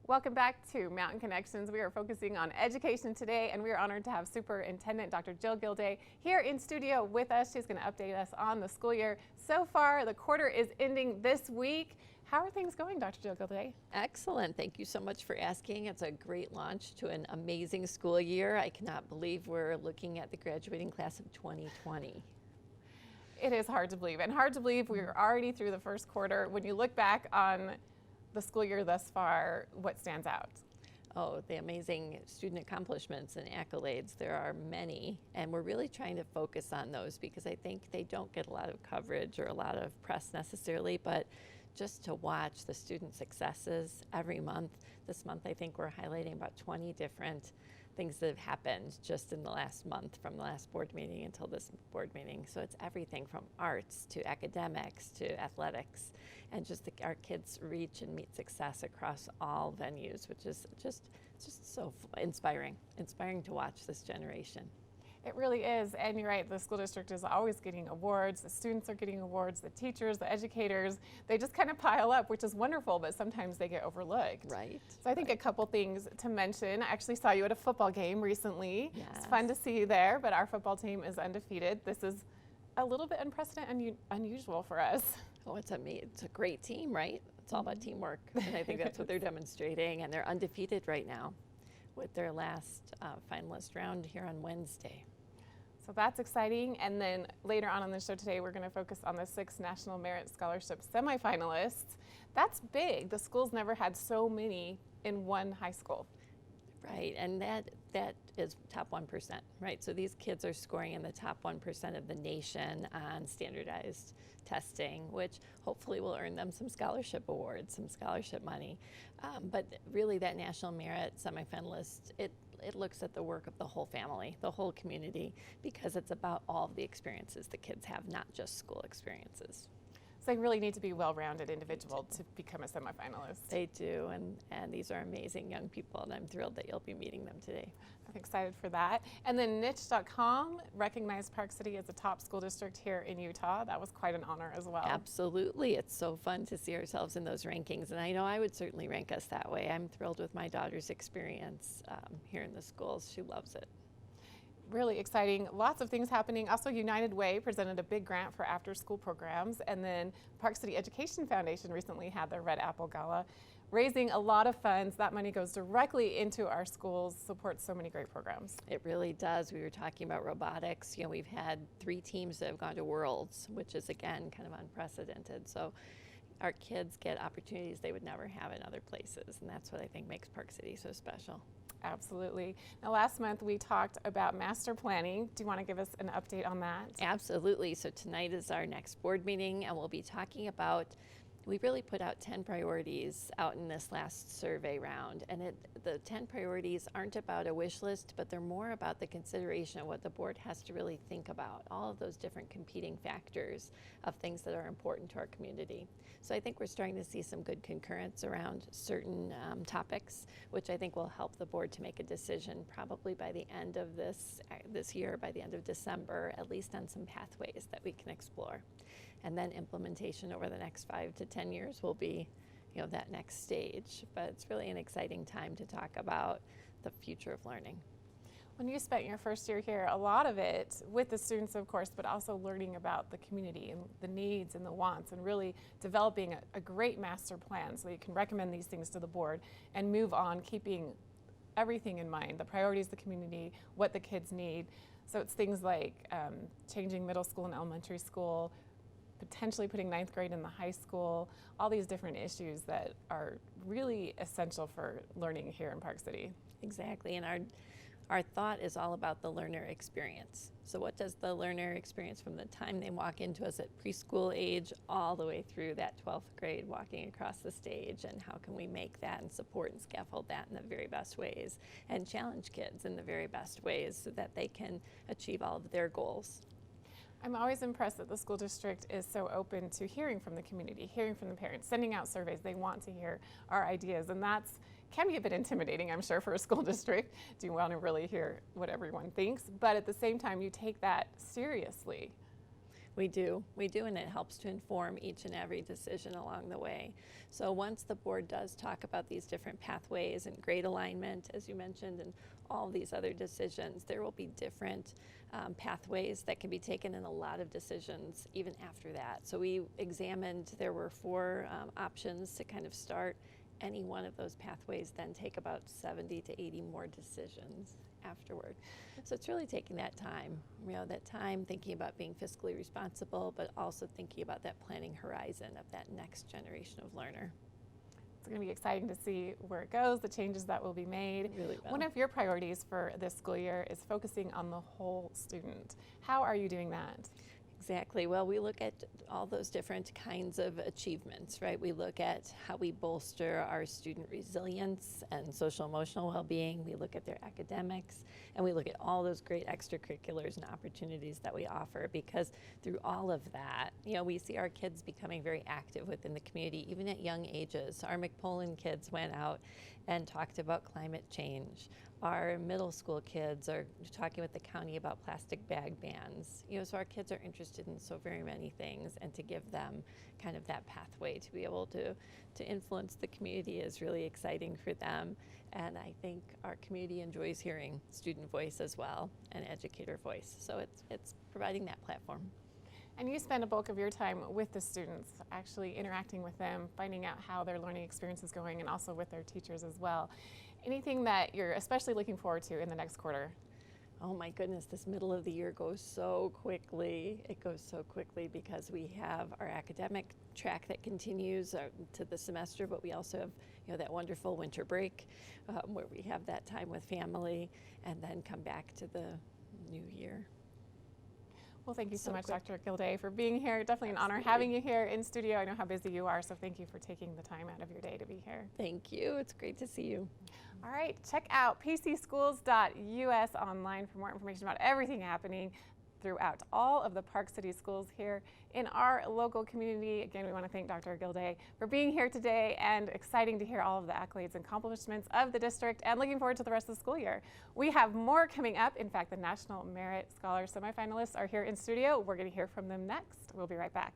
Welcome back to Mountain Connections. We are focusing on education today, and we are honored to have Superintendent Dr. Jill Gildea here in studio with us. She's going to update us on the school year. So far, the quarter is ending this week. How are things going, Dr. Jill Gildea? Excellent. Thank you so much for asking. It's a great launch to an amazing school year. I cannot believe we're looking at the graduating class of 2020. It is hard to believe, and hard to believe we're already through the first quarter. When you look back on the school year thus far, what stands out? Oh, the amazing student accomplishments and accolades. There are many, and we're really trying to focus on those because I think they don't get a lot of coverage or a lot of press necessarily, but just to watch the student successes every month. This month, I think we're highlighting about 20 different things that have happened just in the last month, from the last board meeting until this board meeting. So it's everything from arts to academics to athletics, and just our kids reach and meet success across all venues, which is just so inspiring to watch this generation. It really is, and you're right, the school district is always getting awards, the students are getting awards, the teachers, the educators, they just kind of pile up, which is wonderful, but sometimes they get overlooked. Right. So I think a couple things to mention. I actually saw you at a football game recently. Yes. It's fun to see you there, but our football team is undefeated. This is a little bit unprecedented and unusual for us. Oh, it's a great team, right? It's all about teamwork, and I think that's what they're demonstrating, and they're undefeated right now with their last finalist round here on Wednesday. So that's exciting. And then later on the show today, we're going to focus on the 6 National Merit Scholarship semifinalists. That's big. The school's never had so many in one high school. Right, and that is top 1%, right? So these kids are scoring in the top 1% of the nation on standardized testing, which hopefully will earn them some scholarship awards, some scholarship money. But really that National Merit semifinalist, it looks at the work of the whole family, the whole community, because it's about all of the experiences the kids have, not just school experiences. So they really need to be a well-rounded individual to become a semifinalist. They do, and these are amazing young people, and I'm thrilled that you'll be meeting them today. I'm excited for that. And then niche.com recognized Park City as a top school district here in Utah. That was quite an honor as well. Absolutely. It's so fun to see ourselves in those rankings, and I know I would certainly rank us that way. I'm thrilled with my daughter's experience here in the schools. She loves it. Really exciting. Lots of things happening. Also, United Way presented a big grant for after-school programs, and then Park City Education Foundation recently had their Red Apple Gala, raising a lot of funds. That money goes directly into our schools, supports so many great programs. It really does. We were talking about robotics. You know, we've had 3 teams that have gone to Worlds, which is, again, kind of unprecedented. So our kids get opportunities they would never have in other places, and that's what I think makes Park City so special. Absolutely. Now, last month we talked about master planning. Do you want to give us an update on that? Absolutely. So tonight is our next board meeting, and we'll be talking about, we really put out 10 priorities out in this last survey round, and the 10 priorities aren't about a wish list, but they're more about the consideration of what the board has to really think about, all of those different competing factors of things that are important to our community. So I think we're starting to see some good concurrence around certain topics, which I think will help the board to make a decision probably by the end of this year, by the end of December, at least on some pathways that we can explore. And then implementation over the next 5 to 10 years will be, that next stage. But it's really an exciting time to talk about the future of learning. When you spent your first year here, a lot of it with the students, of course, but also learning about the community and the needs and the wants, and really developing a great master plan so you can recommend these things to the board and move on, keeping everything in mind, the priorities of the community, what the kids need. So it's things like changing middle school and elementary school, potentially putting 9th grade in the high school, all these different issues that are really essential for learning here in Park City. Exactly, and our thought is all about the learner experience. So what does the learner experience from the time they walk into us at preschool age all the way through that 12th grade walking across the stage, and how can we make that and support and scaffold that in the very best ways and challenge kids in the very best ways so that they can achieve all of their goals. I'm always impressed that the school district is so open to hearing from the community, hearing from the parents, sending out surveys. They want to hear our ideas, and that's can be a bit intimidating, I'm sure, for a school district. Do you want to really hear what everyone thinks? But at the same time, you take that seriously. We do, and it helps to inform each and every decision along the way. So once the board does talk about these different pathways and grade alignment, as you mentioned, and all these other decisions, there will be different pathways that can be taken in a lot of decisions even after that. So we examined, there were 4 options to kind of start. Any one of those pathways then take about 70 to 80 more decisions afterward. So it's really taking that time, that time thinking about being fiscally responsible, but also thinking about that planning horizon of that next generation of learner. It's going to be exciting to see where it goes, the changes that will be made. It really will. One of your priorities for this school year is focusing on the whole student. How are you doing that? Exactly. Well, we look at all those different kinds of achievements, right? We look at how we bolster our student resilience and social emotional well-being. We look at their academics, and we look at all those great extracurriculars and opportunities that we offer, because through all of that, we see our kids becoming very active within the community, even at young ages. Our McPolin kids went out and talked about climate change. Our middle school kids are talking with the county about plastic bag bans. So our kids are interested in so very many things, and to give them kind of that pathway to be able to influence the community is really exciting for them. And I think our community enjoys hearing student voice as well and educator voice. So it's providing that platform. And you spend a bulk of your time with the students, actually interacting with them, finding out how their learning experience is going, and also with their teachers as well. Anything that you're especially looking forward to in the next quarter? Oh my goodness, this middle of the year goes so quickly. It goes so quickly because we have our academic track that continues to the semester, but we also have that wonderful winter break where we have that time with family, and then come back to the new year. Well, thank you so much, quick. Dr. Gildea, for being here. Definitely an honor Absolutely. having you here in studio. I know how busy you are, so thank you for taking the time out of your day to be here. Thank you. It's great to see you. All right, check out pcschools.us online for more information about everything happening throughout all of the Park City schools here in our local community. Again, we want to thank Dr. Gildea for being here today, and exciting to hear all of the accolades and accomplishments of the district, and looking forward to the rest of the school year. We have more coming up. In fact, the National Merit Scholar semifinalists are here in studio. We're going to hear from them next. We'll be right back.